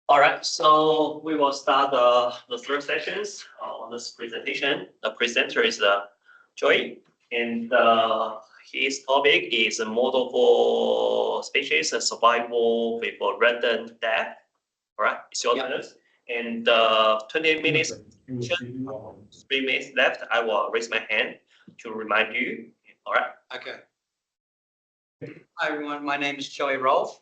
All right, so we will start the third sessions on this presentation. The presenter is Joy, and his topic is a model for species survival with a random death. All right, it's your turn. And 20 minutes, 3 minutes left. I will raise my hand to remind you. All right. Okay. Hi everyone, my name is Joey Rolfe.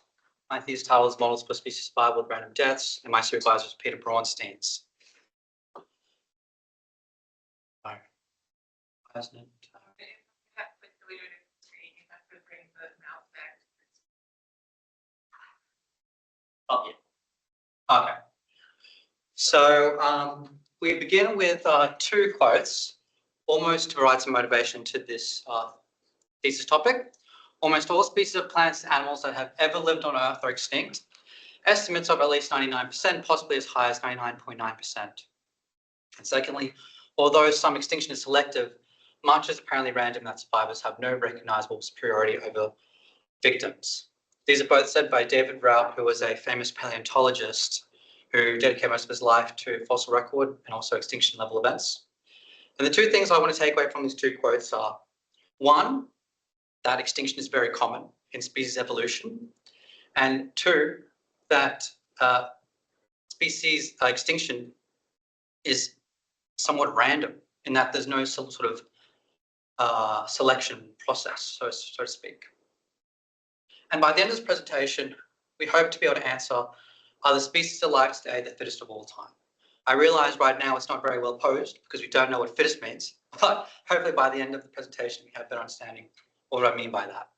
My thesis title is Models for Species Survival with Random Deaths, and my supervisor is Peter Braunsteins. Oh, yeah. Okay. So we begin with two quotes, almost to provide some motivation to this thesis topic. Almost all species of plants and animals that have ever lived on Earth are extinct. Estimates of at least 99%, possibly as high as 99.9%. And secondly, although some extinction is selective, much is apparently random that survivors have no recognizable superiority over victims. These are both said by David Raup, who was a famous paleontologist who dedicated most of his life to fossil record and also extinction level events. And the two things I want to take away from these two quotes are, one, that extinction is very common in species evolution, and two, that species extinction is somewhat random in that there's no sort of selection process, so to speak. And by the end of this presentation, we hope to be able to answer, are the species alive today the fittest of all time? I realize right now it's not very well posed because we don't know what fittest means, but hopefully by the end of the presentation, we have a better understanding of what I mean by that.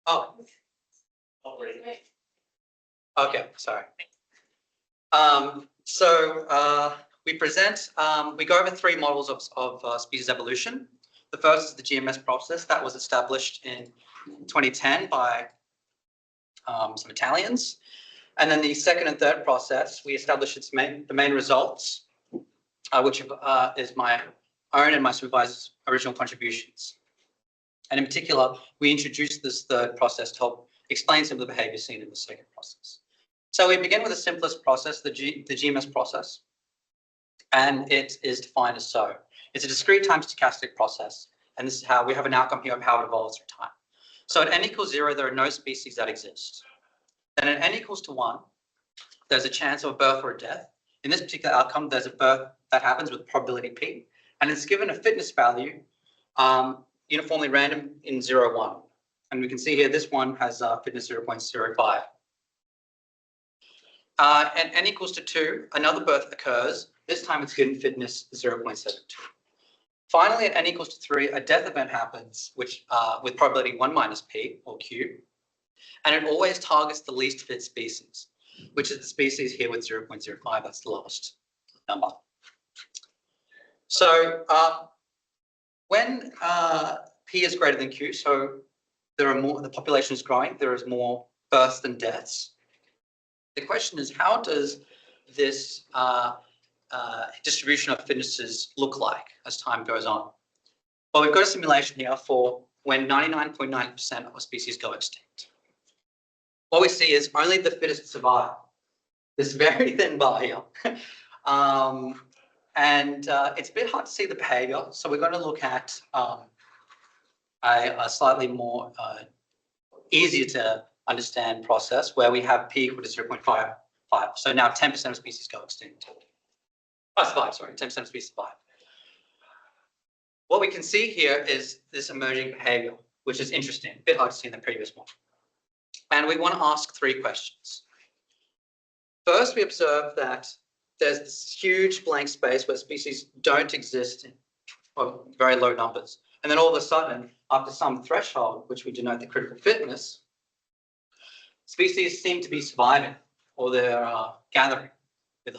Oh. Okay, sorry. We present, we go over three models of species evolution. The first is the GMS process that was established in 2010 by some Italians. And then the second and third process, we established the main results, which is my own and my supervisor's original contributions. And in particular, we introduced this third process to help explain some of the behavior seen in the second process. So we begin with the simplest process, the GMS process, and it is defined as so. It's a discrete time stochastic process, and this is how we have an outcome here of how it evolves through time. So at n equals 0, there are no species that exist. Then at n equals to 1, there's a chance of a birth or a death. In this particular outcome, there's a birth that happens with probability p, and it's given a fitness value uniformly random in 0, 1. And we can see here this one has fitness 0.05. At n equals to 2, another birth occurs. This time it's given fitness 0.72. Finally, at n equals to 3, a death event happens, which with probability 1 minus p, or q, and it always targets the least fit species, which is the species here with 0.05. That's the lowest number. So when p is greater than q, so there are more, the population is growing, there is more births than deaths. The question is, how does this distribution of fitnesses look like as time goes on? Well, we've got a simulation here for when 99.9% of species go extinct. What we see is only the fittest survive. This very thin bar here. It's a bit hard to see the behavior, so we're going to look at a slightly more easier to understand process where we have p equal to 0.55. So now 10% of species go extinct. Survive, sorry, 10% of species survive. What we can see here is this emerging behavior, which is interesting, a bit hard to see in the previous one. And we want to ask three questions. First, we observe that there's this huge blank space where species don't exist in very low numbers. And then all of a sudden, after some threshold, which we denote the critical fitness, species seem to be surviving, or they're gathering with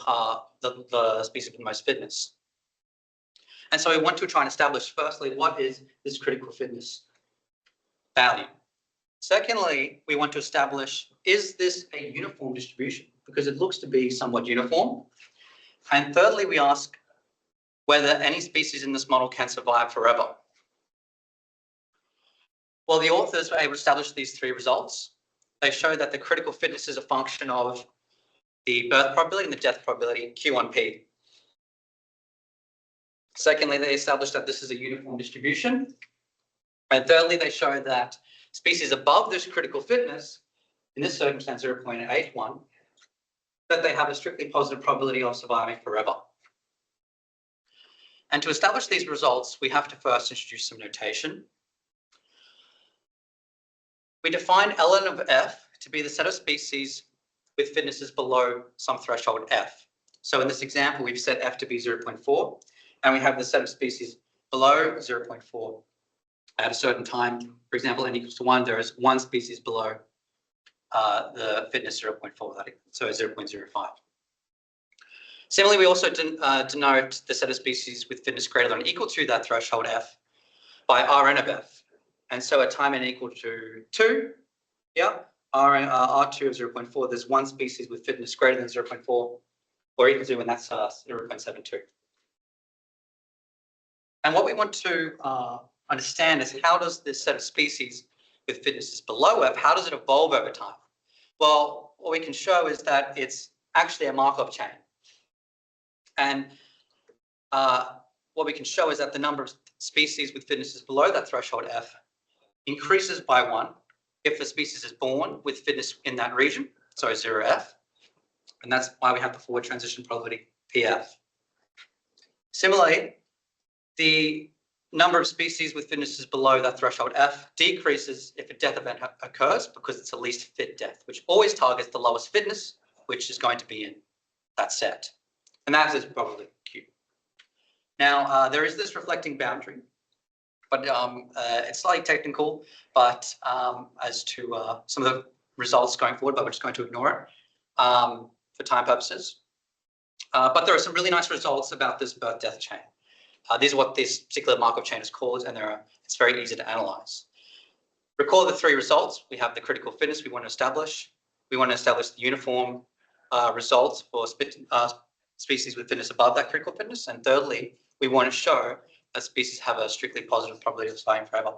the species with the most fitness. And so we want to try and establish, firstly, what is this critical fitness value? Secondly, we want to establish, is this a uniform distribution? Because it looks to be somewhat uniform. And thirdly, we ask whether any species in this model can survive forever. Well, the authors were able to establish these three results. they show that the critical fitness is a function of the birth probability and the death probability, Q on P. Secondly, they established that this is a uniform distribution. And thirdly, they show that species above this critical fitness, in this circumstance 0.81, that they have a strictly positive probability of surviving forever. And to establish these results, we have to first introduce some notation. We define ln of f to be the set of species with fitnesses below some threshold f. So in this example, we've set f to be 0.4, and we have the set of species below 0.4 at a certain time. For example, n equals to 1, there is one species below the fitness 0.4, so 0.05. Similarly, we also denote the set of species with fitness greater than or equal to that threshold f by Rn of f. And so at time n equal to 2, yeah, R2 of 0.4, there's one species with fitness greater than 0.4 or equal to, and that's 0.72. And what we want to understand is how does this set of species with fitnesses below f, how does it evolve over time? Well, what we can show is that it's actually a Markov chain. And what we can show is that the number of species with fitnesses below that threshold f increases by 1 if the species is born with fitness in that region, so 0f. And that's why we have the forward transition probability pf. Similarly, the number of species with fitnesses below that threshold f decreases if a death event occurs because it's a least fit death, which always targets the lowest fitness, which is going to be in that set. And that is probably Q. Now, there is this reflecting boundary, but it's slightly technical, but as to some of the results going forward, but we're just going to ignore it for time purposes. But there are some really nice results about this birth-death chain. These are what this particular Markov chain is called, and it's very easy to analyze. Recall the three results. We have the critical fitness we want to establish. We want to establish the uniform results for species with fitness above that critical fitness. And thirdly, we want to show that species have a strictly positive probability of surviving forever.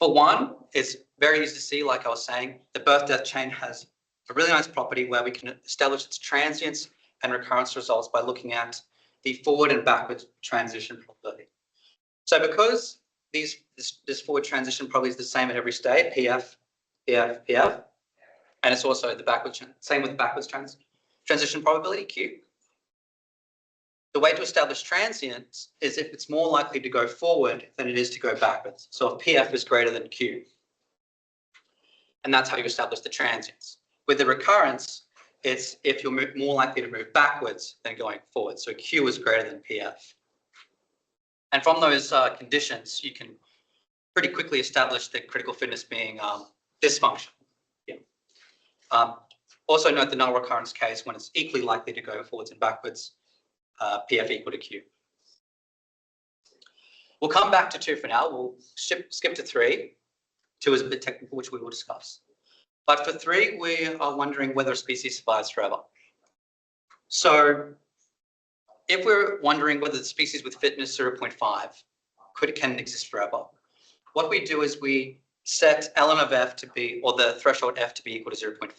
For one, it's very easy to see, like I was saying, the birth-death chain has a really nice property where we can establish its transience and recurrence results by looking at the forward and backward transition probability. So because this forward transition probability is the same at every state, PF, PF, PF, and it's also the backward, same with the backwards transition probability, Q. The way to establish transience is if it's more likely to go forward than it is to go backwards. So if PF is greater than Q. And that's how you establish the transience. With the recurrence, it's if you're more likely to move backwards than going forward. So Q is greater than PF. And from those conditions, you can pretty quickly establish the critical fitness being this function. Yeah. Also note the null recurrence case when it's equally likely to go forwards and backwards, PF equal to Q. We'll come back to 2 for now. We'll skip to 3. 2 is a bit technical, which we will discuss. But for 3, we are wondering whether a species survives forever. So if we're wondering whether the species with fitness 0.5 can exist forever, what we do is we set ln of f to be, or the threshold f to be equal to 0.5.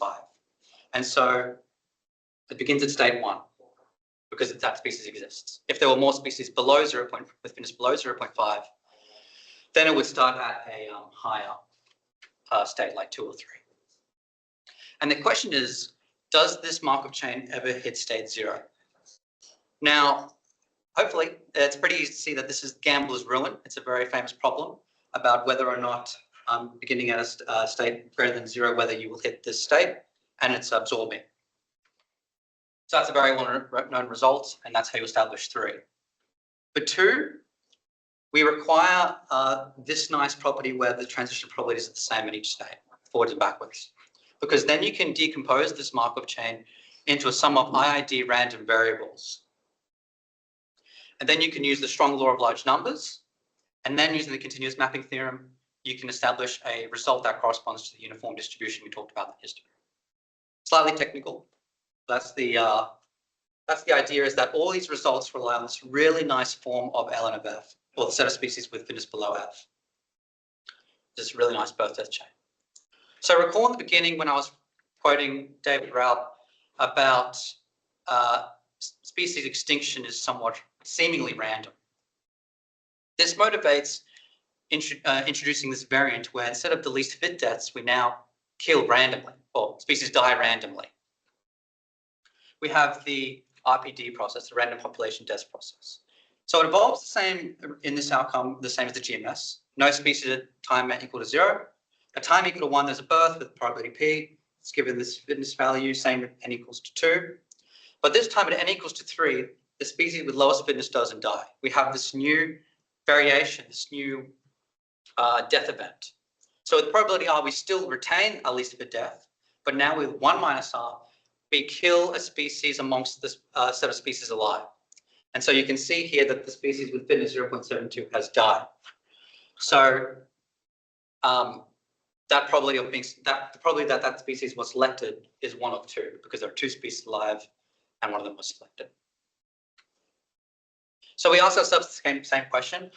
And so it begins at state 1 because that species exists. If there were more species below with fitness below 0.5, then it would start at a higher state like 2 or 3. And the question is, does this Markov chain ever hit state 0? Now, hopefully, it's pretty easy to see that this is gambler's ruin. It's a very famous problem about whether or not beginning at a state greater than 0, whether you will hit this state, and it's absorbing. So that's a very well-known result, and that's how you establish 3. For 2, we require this nice property where the transition probabilities are the same in each state, forwards and backwards. Because then you can decompose this Markov chain into a sum of IID random variables. And then you can use the strong law of large numbers, and then using the continuous mapping theorem, you can establish a result that corresponds to the uniform distribution we talked about in history. Slightly technical. That's the idea, is that all these results rely on this really nice form of ln of f, or the set of species with fitness below f. This really nice birth-death chain. So recall in the beginning when I was quoting David Raup about species extinction is somewhat seemingly random. This motivates introducing this variant where instead of the least fit deaths, we now kill randomly, or species die randomly. We have the RPD process, the random population death process. So it involves the same in this outcome, the same as the GMS. No species at time equal to 0. At time equal to 1, there's a birth with probability P. It's given this fitness value, same at n equals to 2. But this time at n equals to 3, the species with lowest fitness doesn't die. We have this new variation, this new death event. So with probability R, we still retain our least fit death, but now with 1 minus R, we kill a species amongst this set of species alive. And so you can see here that the species with fitness 0.72 has died. So that probability of being the probability that that species was selected is 1 of 2 because there are 2 species alive and one of them was selected. So we ask ourselves the same question.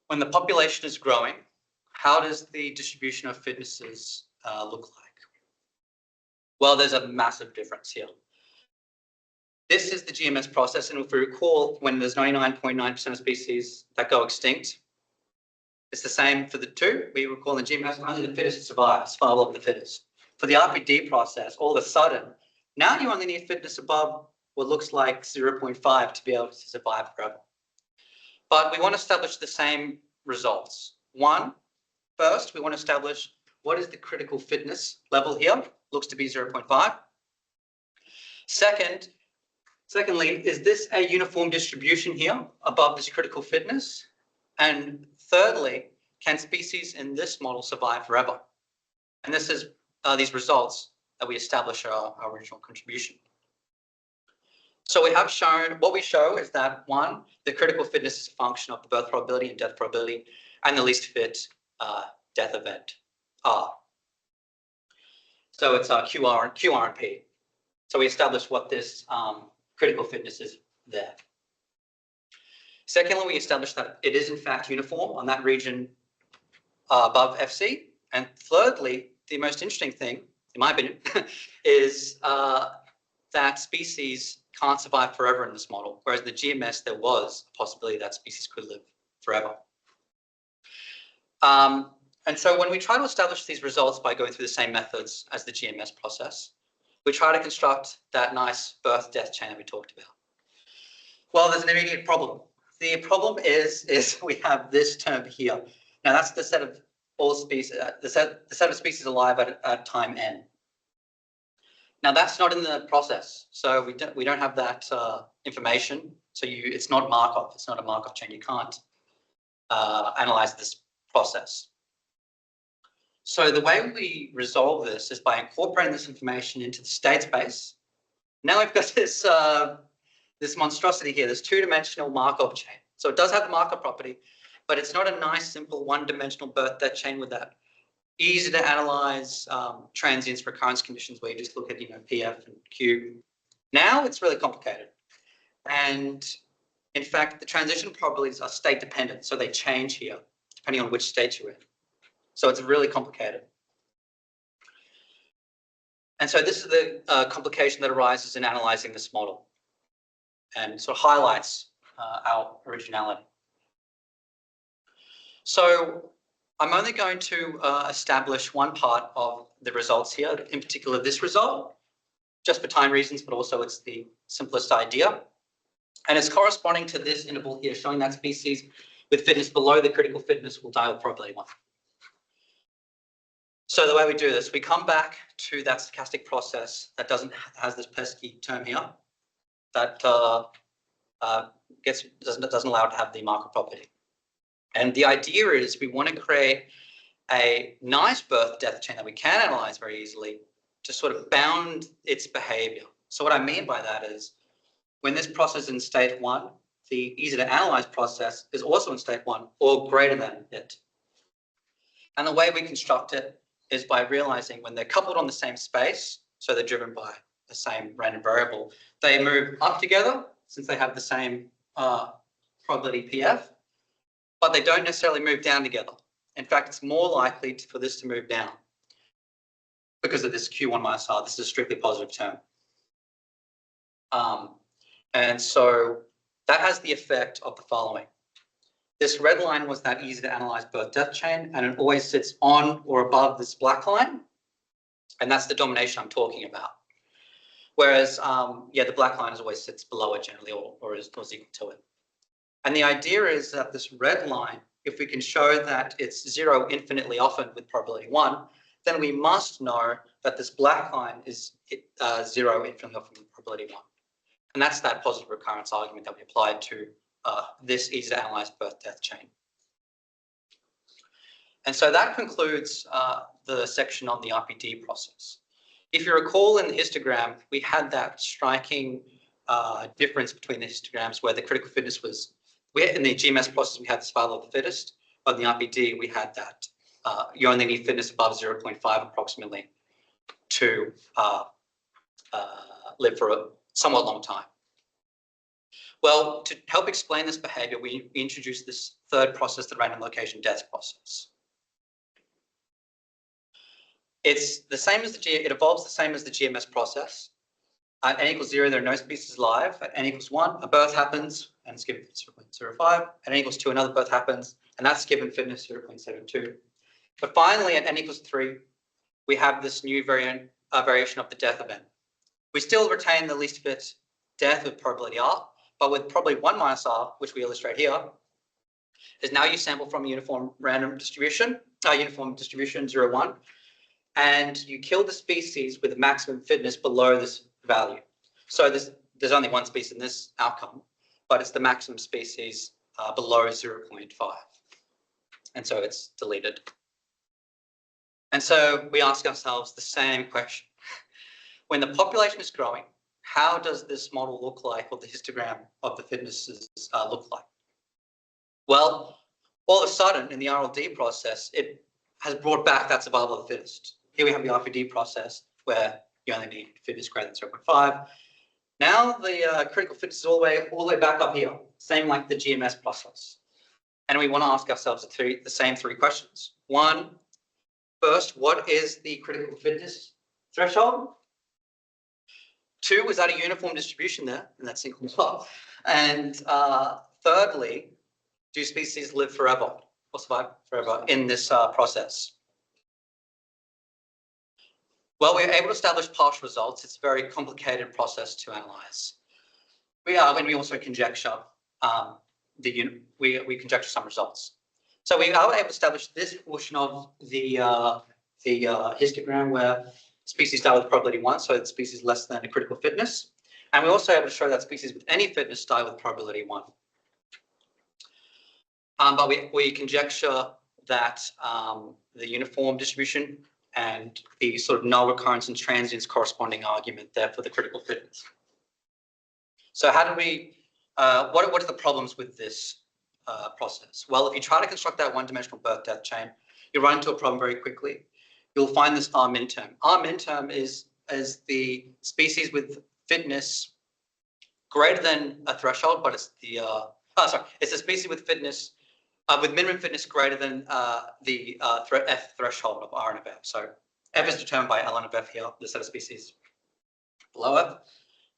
When the population is growing, how does the distribution of fitnesses look like? Well, there's a massive difference here. This is the GMS process, and if we recall, when there's 99.9% of species that go extinct, it's the same for the 2. We recall in GMS, only the fittest survive, survival of the fittest. For the RPD process, all of a sudden, now you only need fitness above what looks like 0.5 to be able to survive forever. But we want to establish the same results. First, we want to establish what is the critical fitness level here. Looks to be 0.5. Secondly, is this a uniform distribution here above this critical fitness? And thirdly, can species in this model survive forever? And this is these results that we establish our original contribution. So we have shown, what we show is that 1, the critical fitness is a function of the birth probability and death probability, and the least fit death event, R. So it's QR and P. So we establish what this critical fitness is there. Secondly, we establish that it is in fact uniform on that region above FC. And thirdly, the most interesting thing, in my opinion, is that species can't survive forever in this model, whereas in the GMS there was a possibility that species could live forever. And so when we try to establish these results by going through the same methods as the GMS process, we try to construct that nice birth-death chain that we talked about. Well, there's an immediate problem. The problem is we have this term here. Now that's the set of all species, the set of species alive at time n. Now that's not in the process, so we don't have that information. So it's not Markov. It's not a Markov chain. You can't analyze this process. So the way we resolve this is by incorporating this information into the state space. Now we've got this this monstrosity here, this 2-dimensional Markov chain. So it does have the Markov property, but it's not a nice, simple 1-dimensional birth-death chain with that easy to analyze transients, recurrence conditions where you just look at PF and Q. Now it's really complicated. And in fact, the transition probabilities are state dependent, so they change here depending on which state you're in. So it's really complicated. And so this is the complication that arises in analyzing this model and sort of highlights our originality. So I'm only going to establish one part of the results here, in particular this result, just for time reasons, but also it's the simplest idea. And it's corresponding to this interval here, showing that species with fitness below the critical fitness will die with probability 1. So the way we do this, we come back to that stochastic process that has this pesky term here that doesn't allow it to have the Markov property. And the idea is we want to create a nice birth-death chain that we can analyze very easily to sort of bound its behavior. So what I mean by that is when this process is in state 1, the easy to analyze process is also in state 1 or greater than it. And the way we construct it is by realizing when they're coupled on the same space, so they're driven by the same random variable, they move up together since they have the same probability PF, but they don't necessarily move down together. In fact, it's more likely for this to move down. because of this Q1 minus R. This is a strictly positive term. And so that has the effect of the following. This red line was that easy to analyze birth-death chain, and it always sits on or above this black line. And that's the domination I'm talking about. Whereas, the black line always sits below it generally or is equal to it. And the idea is that this red line, if we can show that it's 0 infinitely often with probability 1, then we must know that this black line is 0 infinitely often with probability 1. And that's that positive recurrence argument that we applied to this easy to analyze birth-death chain. And so that concludes the section on the RPD process. If you recall in the histogram, we had that striking difference between the histograms where the critical fitness was, in the GMS process, we had the survival of the fittest, but in the RPD, we had that you only need fitness above 0.5 approximately to live for a somewhat long time. Well, to help explain this behavior, we introduced this third process, the random location death process. It's the same as it evolves the same as the GMS process. At n equals 0, there are no species alive. At n equals 1, a birth happens, and it's given 0.05. At n equals 2, another birth happens, and that's given fitness 0.72. But finally, at n equals 3, we have this new variation of the death event. We still retain the least fit death with probability R, but with probability 1 minus R, which we illustrate here, is now you sample from a uniform distribution 0, 1, and you kill the species with a maximum fitness below this value. So there's only one species in this outcome, but it's the maximum species below 0.5. And so it's deleted. And so we ask ourselves the same question. When the population is growing, how does this model look like, or the histogram of the fitnesses look like? Well, all of a sudden in the RLD process, it has brought back that survival of the fittest. Here we have the RPD process where you only need fitness greater than 0.5. Now the critical fitness is all the way back up here, same like the GMS process. And we want to ask ourselves the same three questions. One, first, what is the critical fitness threshold? Two, is that a uniform distribution there in that single plot? And thirdly, do species live forever or survive forever in this process? Well, we're able to establish partial results. It's a very complicated process to analyze. When we also conjecture we conjecture some results. So we are able to establish this portion of the histogram where species die with probability 1, so the species less than a critical fitness. And we're also able to show that species with any fitness die with probability 1. But we conjecture that the uniform distribution and the sort of null recurrence and transience corresponding argument there for the critical fitness. So how do we, what are the problems with this process? Well, if you try to construct that one-dimensional birth-death chain, you run into a problem very quickly. You'll find this R min term. R min term is the species with fitness greater than a threshold, but it's the, it's a species with fitness, with minimum fitness greater than the F threshold of R and of F. So F is determined by ln of F here, the set of species below F.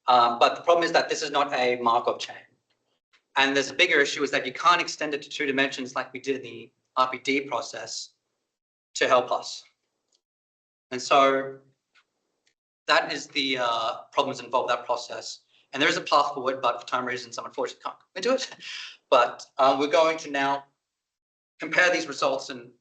But the problem is that this is not a Markov chain. And there's a bigger issue is that you can't extend it to 2 dimensions like we did in the RPD process to help us. And so that is the problems involved that process. And there is a path forward, but for time reasons, I'm unfortunately can't go into it. But we're going to now compare these results and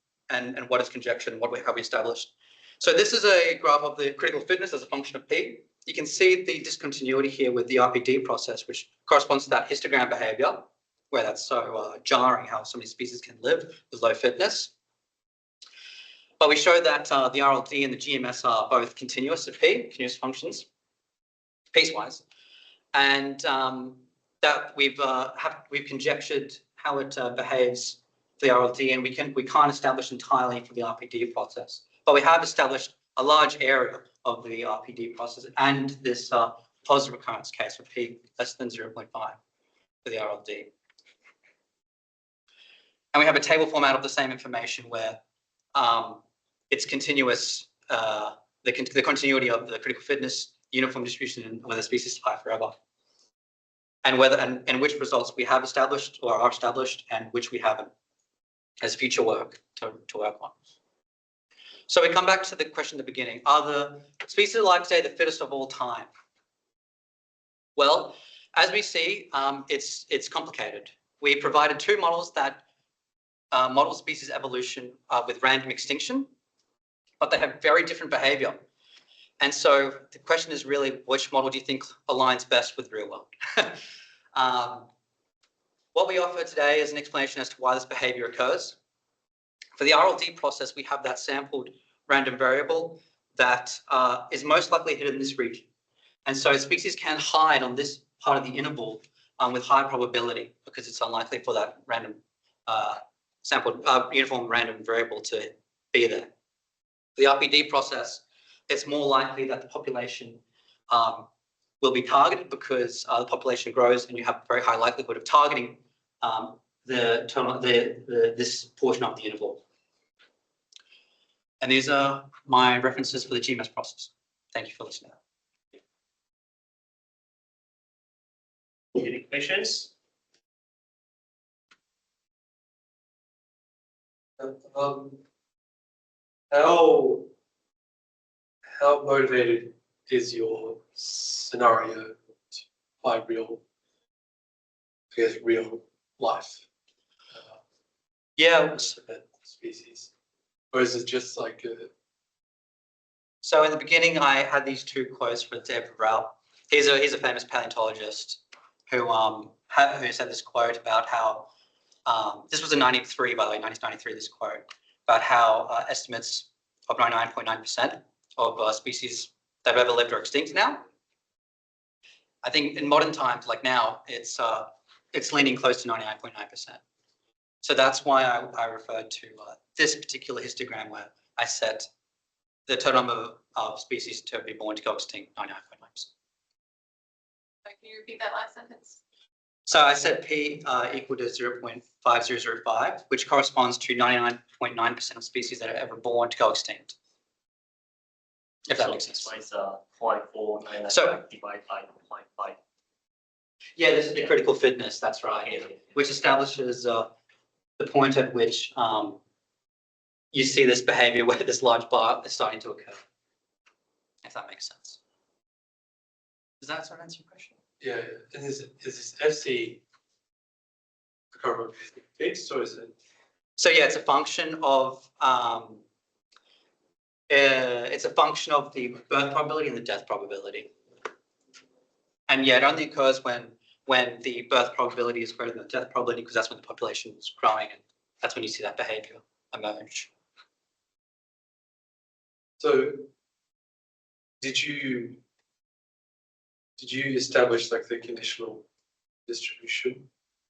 what is conjectured and have we established. So this is a graph of the critical fitness as a function of P. You can see the discontinuity here with the RPD process, which corresponds to that histogram behavior, where that's so jarring how so many species can live with low fitness. But we show that the RLD and the GMS are both continuous at P, continuous functions, piecewise, and that we've conjectured how it behaves for the RLD, and we can't establish entirely for the RPD process, but we have established a large area of the RPD process and this positive recurrence case for P less than 0.5 for the RLD. And we have a table format of the same information where it's continuous the continuity of the critical fitness, uniform distribution, and whether species survive forever, and whether and which results we have established or are established, and which we haven't, as future work to work on. So we come back to the question at the beginning: are the species alive today the fittest of all time? Well, as we see, it's complicated. We provided two models that model species evolution with random extinction, but they have very different behavior. And so the question is really, which model do you think aligns best with real world? What we offer today is an explanation as to why this behavior occurs. For the RLD process, we have that sampled random variable that is most likely hidden in this region. And so species can hide on this part of the interval with high probability because it's unlikely for that random sampled uniform random variable to be there. The RPD process, it's more likely that the population will be targeted because the population grows and you have a very high likelihood of targeting this portion of the interval. And these are my references for the GMS process. Thank you for listening. Any questions? How motivated is your scenario to find real life? Yeah. Species, or is it just like So in the beginning, I had these two quotes from David Rao. He's a famous paleontologist who said this quote about how this was in '93, by the way, 1993. This quote about how estimates of 99.9% of species that have ever lived are extinct now. I think in modern times, like now, it's leaning close to 99.9%. So that's why I referred to this particular histogram where I set the total number of species to be born to go extinct 99.9%. Can you repeat that last sentence? So I set P equal to 0.5005, which corresponds to 99.9% of species that are ever born to go extinct. If that makes sense. So it's 0.499 So- divided by 0.5. Yeah, this is the critical fitness, that's right, yeah, which establishes the point at which you see this behavior where this large bar is starting to occur, if that makes sense. Does that sort of answer your question? yeah? And is this FC? I can't remember, is it fixed or is it? So yeah, it's a function of the birth probability and the death probability. And yeah, it only occurs when the birth probability is greater than the death probability, because that's when the population is growing, and that's when you see that behavior emerge. So did you establish like the conditional distribution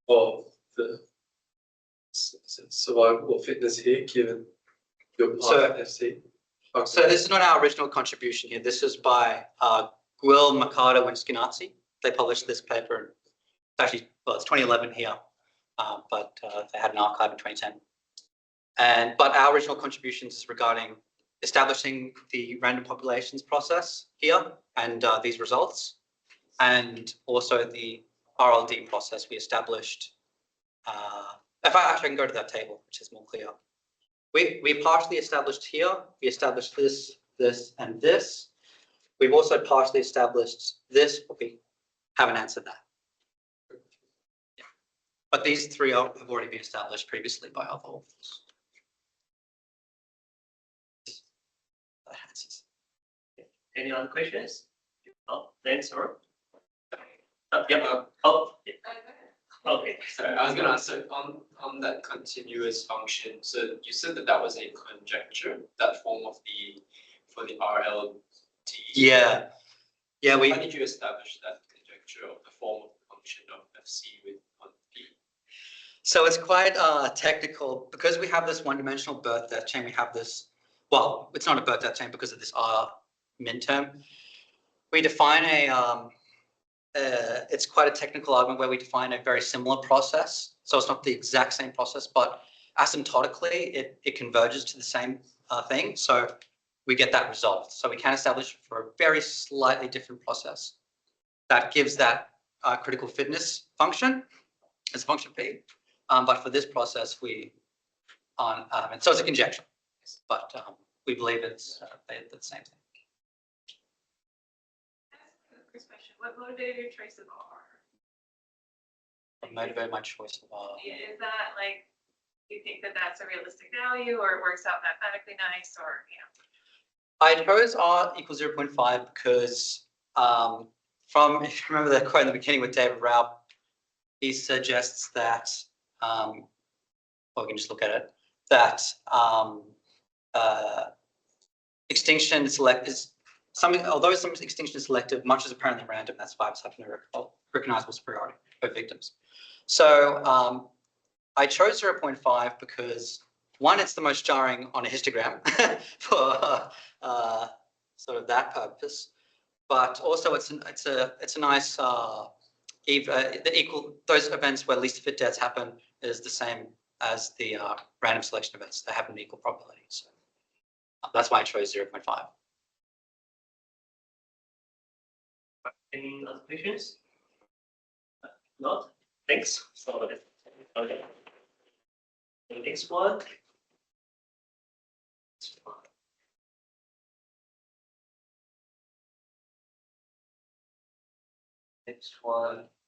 of the survival or fitness here, given your part of FC? Okay. So this is not our original contribution here. This is by Guil, Mercado, and Schianazzi. They published this paper. Actually, well, it's 2011 here, but they had an archive in 2010. But our original contributions is regarding establishing the random populations process here and these results, and also the RLD process we established. If I can go to that table, which is more clear. We partially established here. We established this, and this. We've also partially established this, but we haven't answered that. Yeah. But these three have already been established previously by other authors. That answers. Any other questions? Oh, thanks, sir. Yeah. Oh, yeah. Okay. Sorry, I was going to ask, so on that continuous function, so you said that was a conjecture, that form of for the RLD. Yeah. Yeah, How did you establish that conjecture of the form of the function of FC on P? So it's quite technical because we have this one-dimensional birth-death chain. We have this, well, it's not a birth-death chain because of this R min term. We define it's quite a technical argument where we define a very similar process. So it's not the exact same process, but asymptotically, it converges to the same thing. So we get that result. So we can establish for a very slightly different process that gives that critical fitness function as a function P. But for this process, and so it's a conjecture, but we believe it's the same thing. First question, what motivated your choice of R? What motivated my choice of R? Is that like, you think that that's a realistic value or it works out mathematically nice or, I chose R equals 0.5 because if you remember the quote in the beginning with David Raup, he suggests that, well, we can just look at it, that extinction is something, although some extinction is selective, much is apparently random. That's why it's having a recognizable superiority of victims. So I chose 0.5 because one, it's the most jarring on a histogram for sort of that purpose, but also it's a nice those events where least fit deaths happen is the same as the random selection events. They happen in equal probability. So that's why I chose 0.5. Any other questions? Not? Thanks. So, okay. The next one. Next one.